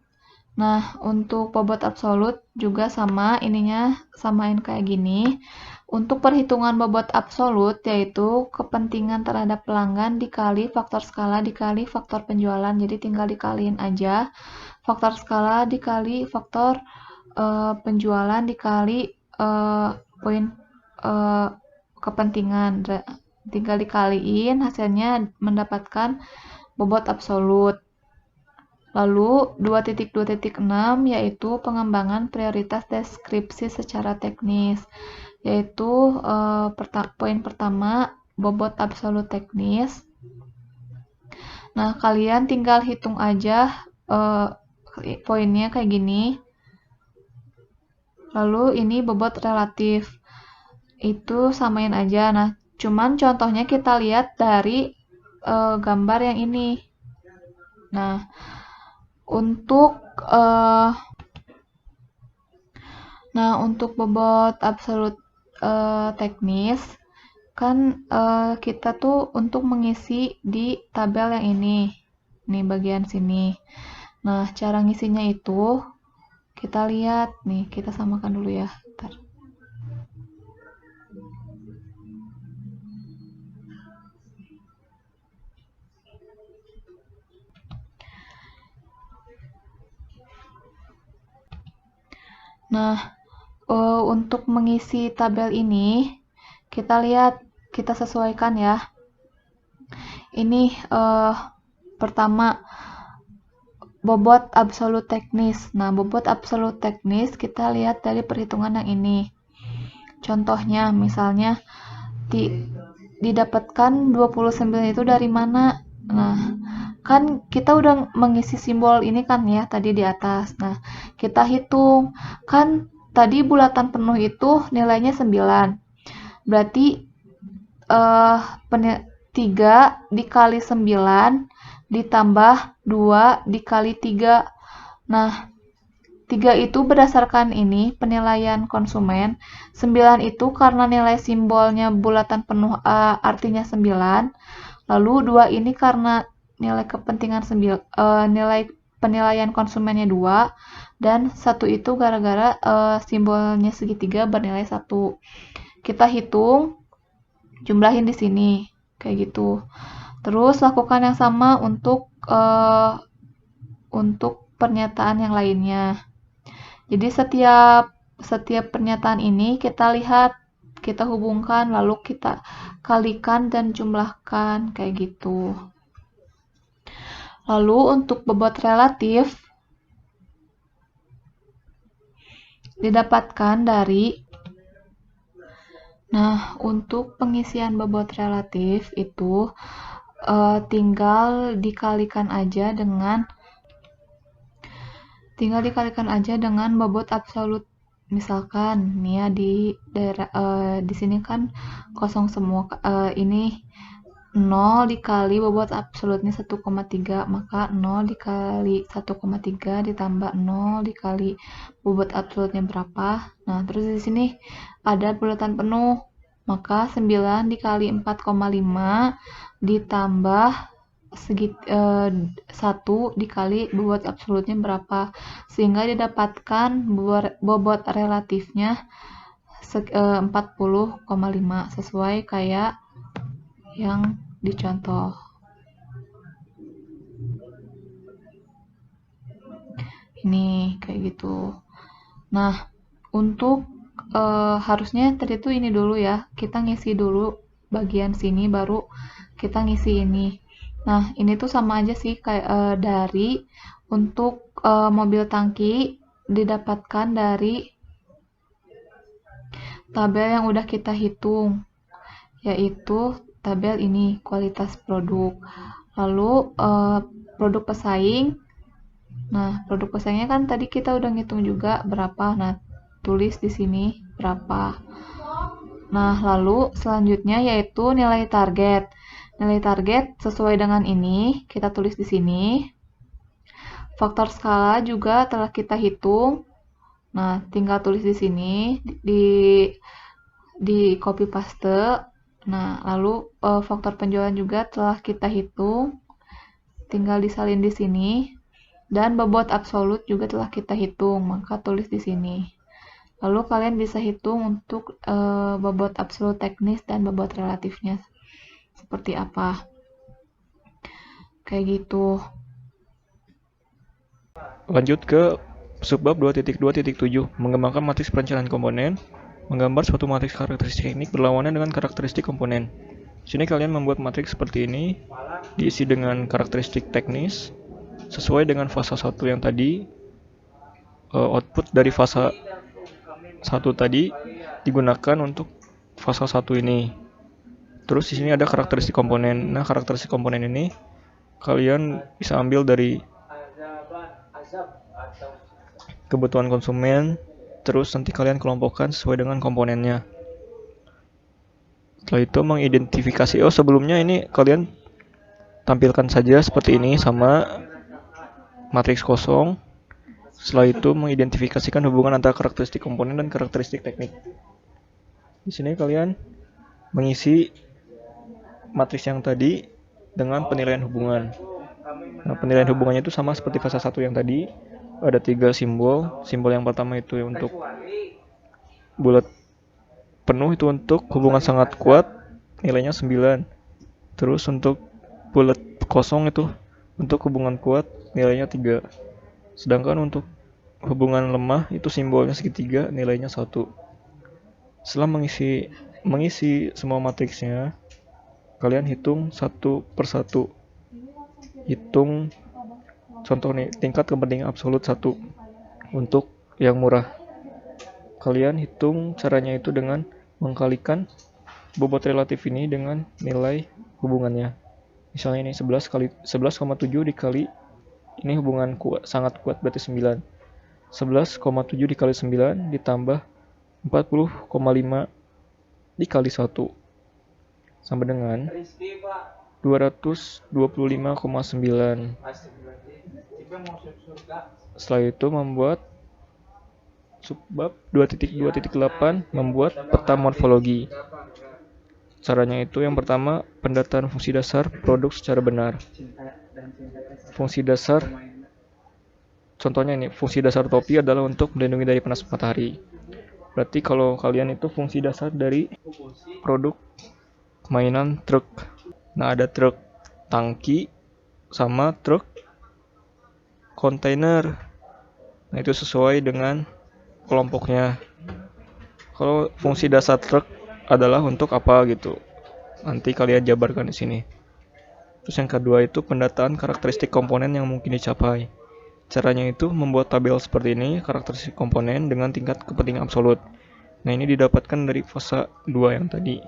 Nah, untuk bobot absolut juga sama, ininya samain kayak gini. Untuk perhitungan bobot absolut, yaitu kepentingan terhadap pelanggan dikali faktor skala dikali faktor penjualan. Jadi tinggal dikaliin aja. Faktor skala dikali faktor penjualan dikali poin kepentingan. Tinggal dikaliin, hasilnya mendapatkan bobot absolut. Lalu 2.2.6 yaitu pengembangan prioritas deskripsi secara teknis, yaitu poin pertama bobot absolut teknis. Nah, kalian tinggal hitung aja poinnya kayak gini. Lalu ini bobot relatif, itu samain aja. Nah, cuman contohnya kita lihat dari gambar yang ini. Nah, untuk bobot absolut teknis kan kita tuh untuk mengisi di tabel yang ini, nih bagian sini. Nah, cara ngisinya itu kita lihat nih, kita samakan dulu ya. Bentar. Nah, untuk mengisi tabel ini, kita lihat, kita sesuaikan ya. Ini pertama, bobot absolut teknis. Nah, bobot absolut teknis kita lihat dari perhitungan yang ini. Contohnya, misalnya didapatkan 29 itu dari mana? Nah, kan kita udah mengisi simbol ini kan ya tadi di atas. Nah, kita hitung. Kan tadi bulatan penuh itu nilainya 9. Berarti 3 dikali 9 ditambah 2 dikali 3. Nah, 3 itu berdasarkan ini penilaian konsumen. 9 itu karena nilai simbolnya bulatan penuh artinya 9. Lalu 2 ini karena nilai kepentingan nilai penilaian konsumennya 2, dan 1 itu gara-gara simbolnya segitiga bernilai 1. Kita hitung, jumlahin di sini kayak gitu. Terus lakukan yang sama untuk pernyataan yang lainnya. Jadi setiap pernyataan ini kita lihat, kita hubungkan, lalu kita kalikan dan jumlahkan kayak gitu. Lalu untuk bobot relatif didapatkan dari, nah, untuk pengisian bobot relatif itu tinggal dikalikan aja dengan bobot absolut. Misalkan nih ya di daerah di sini kan kosong semua, ini 0 dikali bobot absolutnya 1,3, maka 0 dikali 1,3 ditambah 0 dikali bobot absolutnya berapa. Nah, terus di sini ada bulatan penuh, maka 9 dikali 4,5 ditambah 1 dikali bobot absolutnya berapa, sehingga didapatkan bobot relatifnya 40,5 sesuai kayak yang dicontoh. Ini kayak gitu. Nah, untuk harusnya tadi tuh ini dulu ya, kita ngisi dulu bagian sini baru kita ngisi ini. Nah, ini tuh sama aja sih kayak dari untuk mobil tangki didapatkan dari tabel yang udah kita hitung, yaitu tabel ini kualitas produk. Lalu produk pesaing. Nah, produk pesaingnya kan tadi kita udah ngitung juga berapa. Nah, tulis di sini berapa. Nah, lalu selanjutnya yaitu nilai target. Nilai target sesuai dengan ini kita tulis di sini. Faktor skala juga telah kita hitung. Nah, tinggal tulis di sini di copy paste. Nah, lalu faktor penjualan juga telah kita hitung. Tinggal disalin di sini. Dan bobot absolut juga telah kita hitung, maka tulis di sini. Lalu kalian bisa hitung untuk bobot absolut teknis dan bobot relatifnya seperti apa. Kayak gitu. Lanjut ke subbab 2.2.7, mengembangkan matriks perencanaan komponen, menggambar suatu matriks karakteristik teknik berlawanan dengan karakteristik komponen. Di sini kalian membuat matriks seperti ini, diisi dengan karakteristik teknis, sesuai dengan fase 1 yang tadi, output dari fase 1 tadi digunakan untuk fase 1 ini. Terus di sini ada karakteristik komponen. Nah, karakteristik komponen ini kalian bisa ambil dari kebutuhan konsumen, terus nanti kalian kelompokkan sesuai dengan komponennya. Setelah itu mengidentifikasi, sebelumnya ini kalian tampilkan saja seperti ini sama matriks kosong. Setelah itu mengidentifikasikan hubungan antara karakteristik komponen dan karakteristik teknik. Di sini kalian mengisi matriks yang tadi dengan penilaian hubungan. Nah, penilaian hubungannya itu sama seperti fase 1 yang tadi. Ada 3 simbol. Simbol yang pertama itu untuk bulat penuh itu untuk hubungan sangat kuat, nilainya 9. Terus untuk bulat kosong itu untuk hubungan kuat, nilainya 3. Sedangkan untuk hubungan lemah itu simbolnya segitiga, nilainya 1. Setelah mengisi semua matriksnya, kalian hitung satu persatu. Hitung contoh nih, tingkat kepentingan absolut 1 untuk yang murah. Kalian hitung caranya itu dengan mengkalikan bobot relatif ini dengan nilai hubungannya. Misalnya ini 11,7 dikali ini hubungan sangat kuat berarti 9. 11,7 dikali 9 ditambah 40,5 dikali 1 sama dengan 225,9. Setelah itu membuat subbab 2.2.8 membuat peta morfologi. Caranya itu yang pertama, pendataan fungsi dasar produk secara benar. Fungsi dasar, contohnya ini, fungsi dasar topi adalah untuk melindungi dari panas matahari. Berarti kalau kalian itu fungsi dasar dari produk mainan truk. Nah, ada truk tangki sama truk kontainer. Nah, itu sesuai dengan kelompoknya. Kalau fungsi dasar truk adalah untuk apa gitu, nanti kalian jabarkan di sini. Terus yang kedua itu pendataan karakteristik komponen yang mungkin dicapai. Caranya itu membuat tabel seperti ini, karakteristik komponen dengan tingkat kepentingan absolut. Nah, ini didapatkan dari fase 2 yang tadi.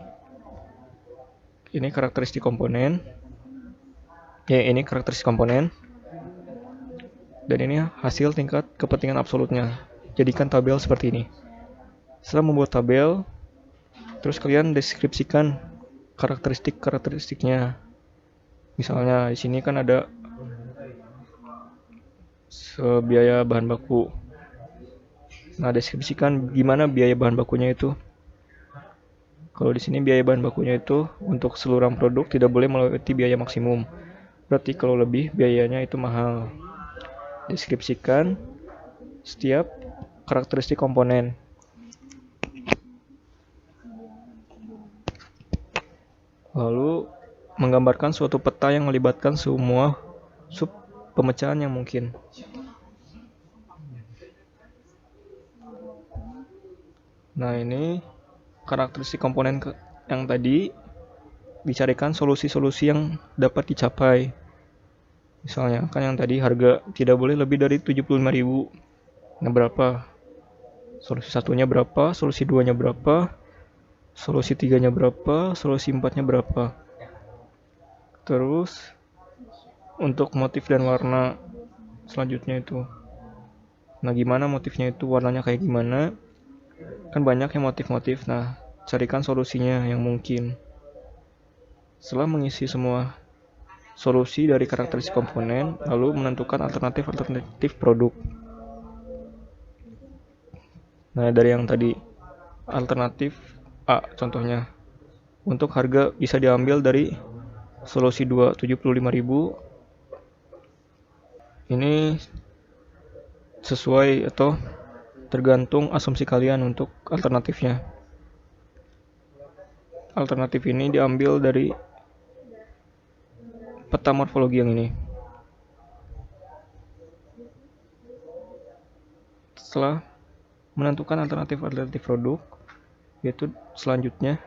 Ini karakteristik komponen. Ini karakteristik komponen. Dan ini hasil tingkat kepentingan absolutnya. Jadikan tabel seperti ini. Setelah membuat tabel, terus kalian deskripsikan karakteristiknya. Misalnya di sini kan ada biaya bahan baku. Nah, deskripsikan gimana biaya bahan bakunya itu. Kalau di sini biaya bahan bakunya itu untuk seluruh produk tidak boleh melewati biaya maksimum. Berarti kalau lebih biayanya itu mahal. Deskripsikan setiap karakteristik komponen. Lalu menggambarkan suatu peta yang melibatkan semua sub pemecahan yang mungkin. Nah, ini karakteristik komponen yang tadi dicarikan solusi-solusi yang dapat dicapai. Misalnya kan yang tadi harga tidak boleh lebih dari 75.000. Nah, berapa? Solusi satunya berapa? Solusi 2-nya berapa? Solusi 3-nya berapa? Solusi 4-nya berapa? Terus untuk motif dan warna selanjutnya itu. Nah, gimana motifnya itu, warnanya kayak gimana? Kan banyak yang motif-motif. Nah, carikan solusinya yang mungkin. Setelah mengisi semua solusi dari karakteristik komponen, lalu menentukan alternatif produk. Nah, dari yang tadi, alternatif A contohnya. Untuk harga bisa diambil dari solusi 2, 75.000. Ini sesuai atau tergantung asumsi kalian untuk alternatifnya. Alternatif ini diambil dari peta morfologi yang ini. Setelah menentukan alternatif produk, yaitu selanjutnya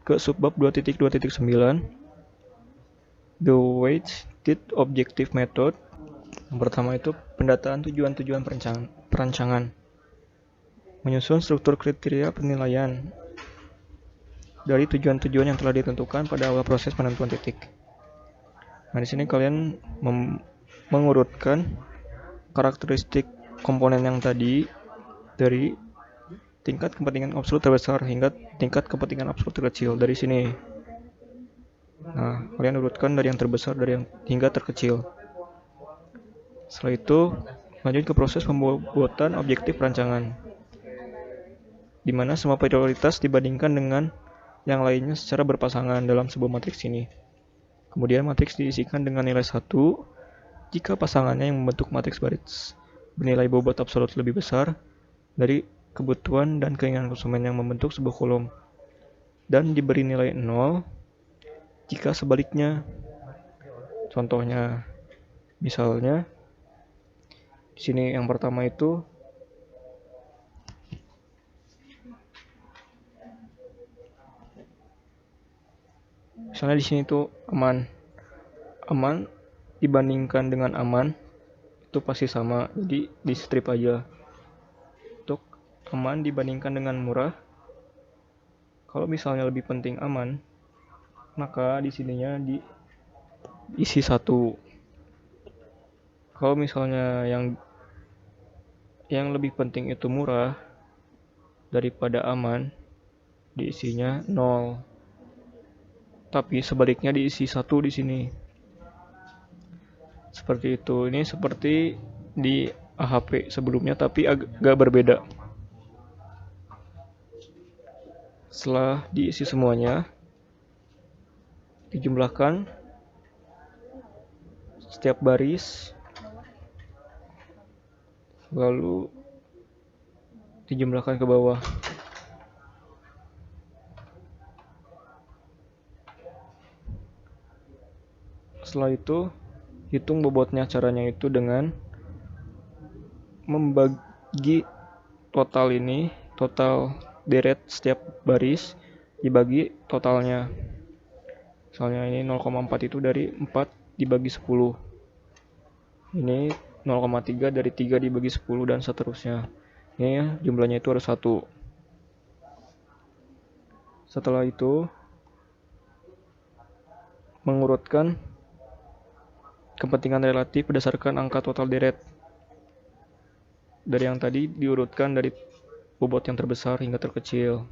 ke subbab 2.2.9, the weighted objective method. Yang pertama itu pendataan tujuan-tujuan perancangan, menyusun struktur kriteria penilaian dari tujuan-tujuan yang telah ditentukan pada awal proses penentuan titik. Nah, di sini kalian mengurutkan karakteristik komponen yang tadi dari tingkat kepentingan absolut terbesar hingga tingkat kepentingan absolut terkecil dari sini. Nah, kalian urutkan dari yang terbesar dari yang hingga terkecil. Setelah itu, lanjut ke proses pembuatan objektif perancangan, di mana semua prioritas dibandingkan dengan yang lainnya secara berpasangan dalam sebuah matriks ini. Kemudian matriks diisikan dengan nilai 1 jika pasangannya yang membentuk matriks baris bernilai bobot absolut lebih besar dari kebutuhan dan keinginan konsumen yang membentuk sebuah kolom, dan diberi nilai 0 jika sebaliknya. Contohnya, misalnya di sini yang pertama itu misalnya di sini tuh aman dibandingkan dengan aman itu pasti sama, jadi di strip aja. Untuk aman dibandingkan dengan murah, kalau misalnya lebih penting aman, maka di sininya diisi 1. Kalau misalnya yang lebih penting itu murah daripada aman, diisinya 0. Tapi sebaliknya diisi 1 di sini. Seperti itu. Ini seperti di AHP sebelumnya tapi agak berbeda. Setelah diisi semuanya, dijumlahkan setiap baris, lalu dijumlahkan ke bawah. Setelah itu, hitung bobotnya. Caranya itu dengan membagi total deret setiap baris dibagi totalnya. Misalnya ini 0,4 itu dari 4 dibagi 10. Ini 0,3 dari 3 dibagi 10 dan seterusnya. Ini jumlahnya itu harus 1. Setelah itu, mengurutkan kepentingan relatif berdasarkan angka total deret. Dari yang tadi diurutkan dari bobot yang terbesar hingga terkecil.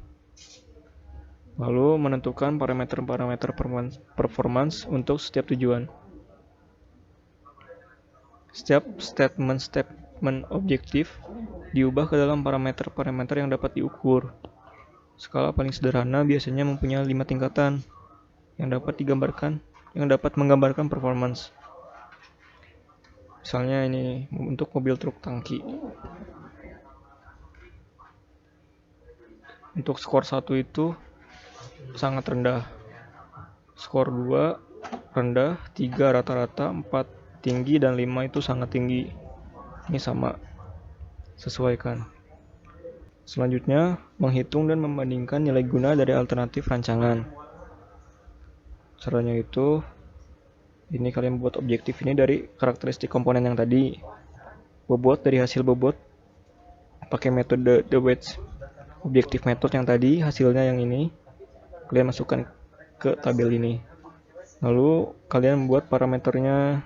Lalu menentukan parameter-parameter performance untuk setiap tujuan. Setiap statement objektif diubah ke dalam parameter-parameter yang dapat diukur. Skala paling sederhana biasanya mempunyai 5 tingkatan yang dapat menggambarkan performance. Misalnya ini untuk mobil truk tangki. Untuk skor 1 itu sangat rendah. Skor 2 rendah, 3 rata-rata, 4 tinggi, dan 5 itu sangat tinggi. Ini sama. Sesuaikan. Selanjutnya, menghitung dan membandingkan nilai guna dari alternatif rancangan. Caranya itu, ini kalian buat objektif ini dari karakteristik komponen yang tadi. Bobot dari hasil bobot pakai metode the weighted objective method yang tadi, hasilnya yang ini kalian masukkan ke tabel ini. Lalu kalian buat parameternya,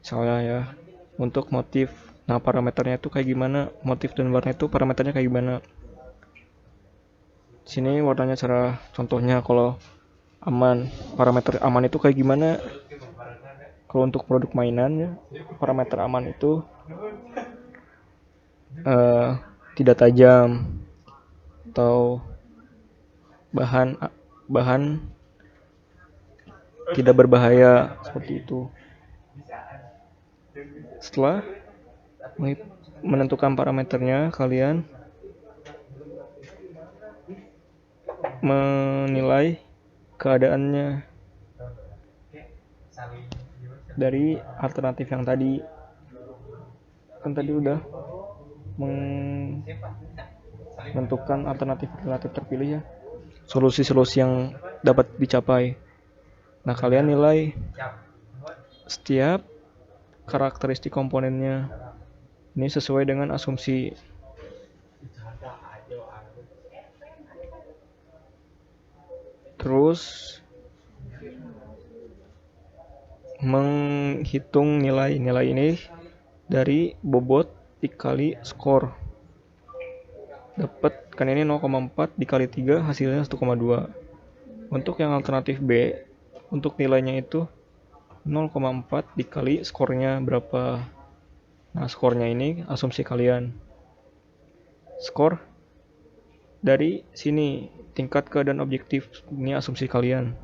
misalnya ya, untuk motif. Nah, parameternya itu kayak gimana? Motif dan warna itu parameternya kayak gimana? Sini warnanya cerah. Contohnya kalau aman, parameter aman itu kayak gimana? Kalau untuk produk mainan ya, parameter aman itu tidak tajam atau bahan bahan tidak berbahaya, seperti itu. Setelah menentukan parameternya, kalian menilai keadaannya dari alternatif yang tadi. Kan tadi udah menentukan alternatif terpilih ya, solusi-solusi yang dapat dicapai. Nah, kalian nilai setiap karakteristik komponennya. Ini sesuai dengan asumsi. Terus menghitung nilai-nilai ini dari bobot dikali skor. Dapat kan ini 0,4 dikali 3 hasilnya 1,2. Untuk yang alternatif B, untuk nilainya itu 0,4 dikali skornya berapa. Nah, skornya ini asumsi kalian. Skor dari sini, tingkat keadaan objektif, ini asumsi kalian.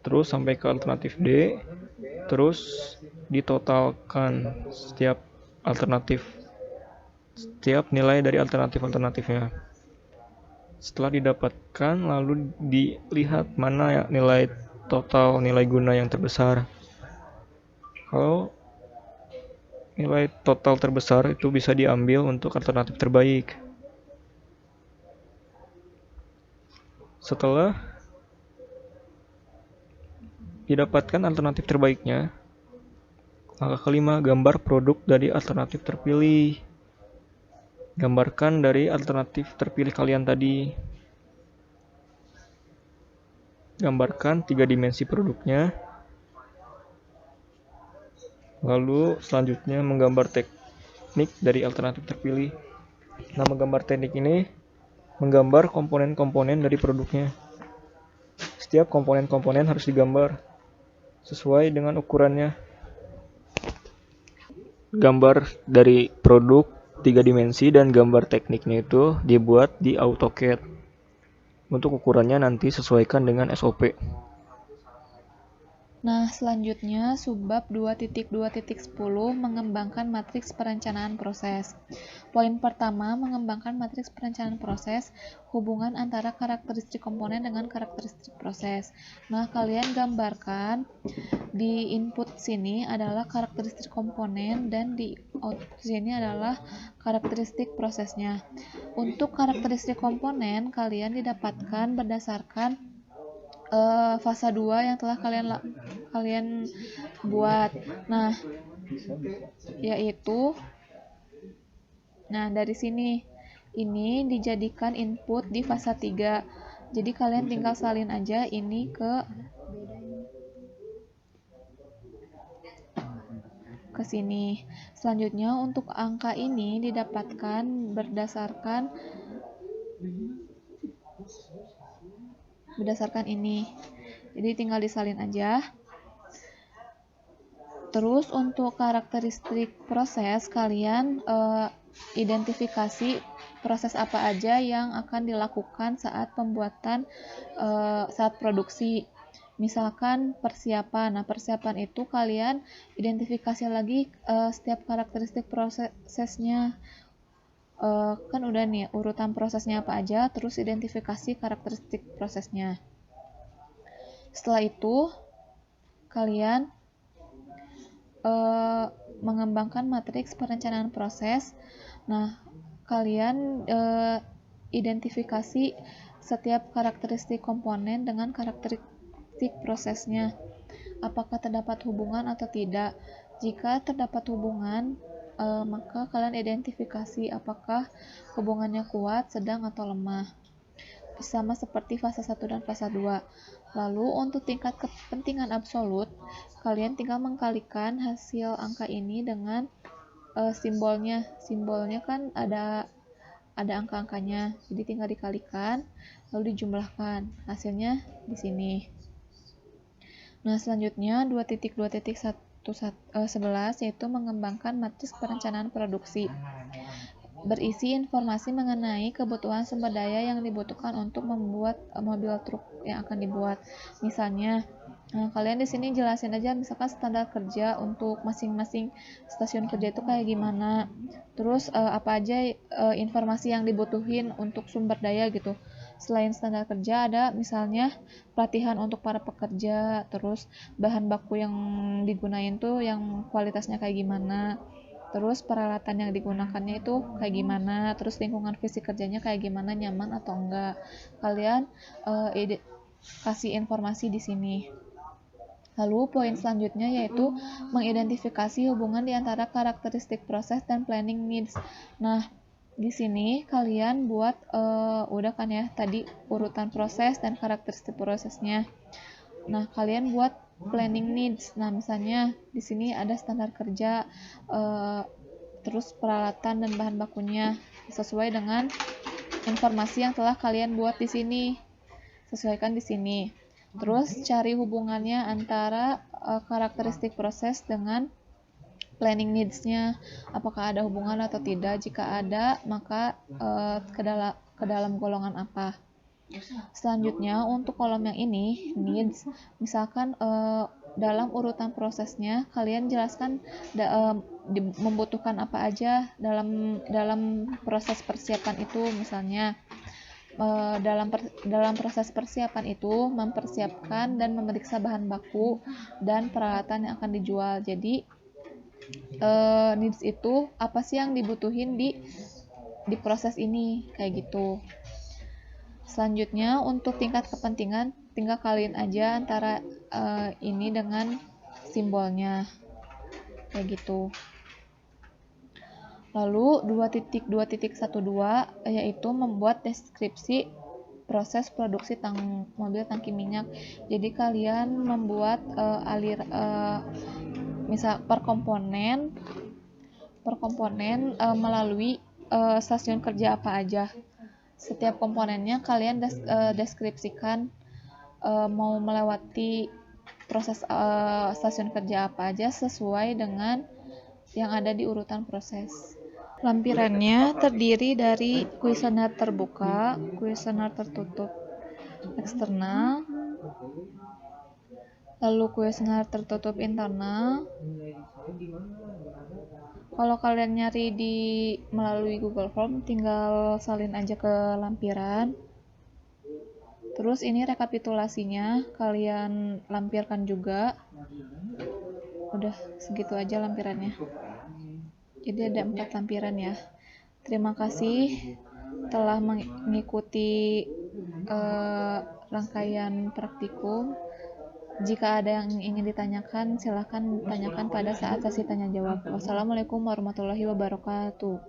Terus sampai ke alternatif D, terus ditotalkan setiap alternatif, setiap nilai dari alternatifnya. Setelah didapatkan, lalu dilihat mana ya nilai total, nilai guna yang terbesar. Kalau nilai total terbesar itu bisa diambil untuk alternatif terbaik. Setelah didapatkan alternatif terbaiknya, langkah kelima, gambar produk dari alternatif terpilih. Gambarkan dari alternatif terpilih kalian tadi. Gambarkan 3 dimensi produknya. Lalu selanjutnya menggambar teknik dari alternatif terpilih. Nah, menggambar teknik ini menggambar komponen-komponen dari produknya. Setiap komponen-komponen harus digambar sesuai dengan ukurannya. Gambar dari produk 3 dimensi dan gambar tekniknya itu dibuat di AutoCAD. Untuk ukurannya nanti sesuaikan dengan SOP. Nah, selanjutnya subbab 2.2.10 mengembangkan matriks perencanaan proses. Poin pertama, mengembangkan matriks perencanaan proses, hubungan antara karakteristik komponen dengan karakteristik proses. Nah, kalian gambarkan di input sini adalah karakteristik komponen dan di output sini adalah karakteristik prosesnya. Untuk karakteristik komponen, kalian didapatkan berdasarkan fase 2 yang telah kalian buat. Nah, yaitu dari sini ini dijadikan input di fase 3. Jadi kalian tinggal salin aja ini ke sini. Selanjutnya untuk angka ini didapatkan berdasarkan ini. Jadi tinggal disalin aja. Terus untuk karakteristik proses, kalian identifikasi proses apa aja yang akan dilakukan saat pembuatan, saat produksi. Misalkan persiapan. Nah, persiapan itu kalian identifikasi lagi setiap karakteristik prosesnya. Kan udah nih urutan prosesnya apa aja, terus identifikasi karakteristik prosesnya. Setelah itu kalian mengembangkan matriks perencanaan proses. Nah, kalian identifikasi setiap karakteristik komponen dengan karakteristik prosesnya. Apakah terdapat hubungan atau tidak? Jika terdapat hubungan, maka kalian identifikasi apakah hubungannya kuat, sedang, atau lemah. sama seperti fase 1 dan fase 2. Lalu untuk tingkat kepentingan absolut, kalian tinggal mengkalikan hasil angka ini dengan simbolnya. Simbolnya kan ada angka-angkanya, jadi tinggal dikalikan lalu dijumlahkan. Hasilnya di sini. Nah, selanjutnya 2.2.11 yaitu mengembangkan matriks perencanaan produksi. Berisi informasi mengenai kebutuhan sumber daya yang dibutuhkan untuk membuat mobil truk yang akan dibuat. Misalnya, kalian di sini jelasin aja misalkan standar kerja untuk masing-masing stasiun kerja itu kayak gimana. Terus apa aja informasi yang dibutuhin untuk sumber daya gitu. Selain standar kerja ada misalnya pelatihan untuk para pekerja, terus bahan baku yang digunain tuh yang kualitasnya kayak gimana. Terus peralatan yang digunakannya itu kayak gimana, terus lingkungan fisik kerjanya kayak gimana, nyaman atau enggak. Kalian kasih informasi di sini. Lalu poin selanjutnya yaitu mengidentifikasi hubungan di antara karakteristik proses dan planning needs. Nah, di sini kalian buat udah kan ya tadi urutan proses dan karakteristik prosesnya. Nah, kalian buat planning needs. Nah, misalnya di sini ada standar kerja, terus peralatan dan bahan bakunya sesuai dengan informasi yang telah kalian buat di sini. Sesuaikan di sini. Terus cari hubungannya antara karakteristik proses dengan planning needs-nya. Apakah ada hubungan atau tidak? Jika ada, maka ke dalam golongan apa? Selanjutnya untuk kolom yang ini needs, misalkan dalam urutan prosesnya kalian jelaskan membutuhkan apa aja dalam proses persiapan itu. Misalnya dalam proses persiapan itu mempersiapkan dan memeriksa bahan baku dan peralatan yang akan dijual. Jadi needs itu apa sih yang dibutuhin di proses ini kayak gitu. Selanjutnya untuk tingkat kepentingan tinggal kalian aja antara ini dengan simbolnya kayak gitu. Lalu 2.2.12 yaitu membuat deskripsi proses produksi mobil tangki minyak. Jadi kalian membuat misal per komponen melalui stasiun kerja apa aja. Setiap komponennya kalian deskripsikan mau melewati proses stasiun kerja apa aja sesuai dengan yang ada di urutan proses. Lampirannya terdiri dari kuesioner terbuka, kuesioner tertutup eksternal, lalu kuesioner tertutup internal. Kalau kalian nyari melalui Google Form, tinggal salin aja ke lampiran. Terus ini rekapitulasinya, kalian lampirkan juga. Udah segitu aja lampirannya. Jadi ada 4 lampiran ya. Terima kasih telah mengikuti rangkaian praktikum. Jika ada yang ingin ditanyakan, silakan tanyakan pada saat sesi tanya jawab. Wassalamualaikum warahmatullahi wabarakatuh.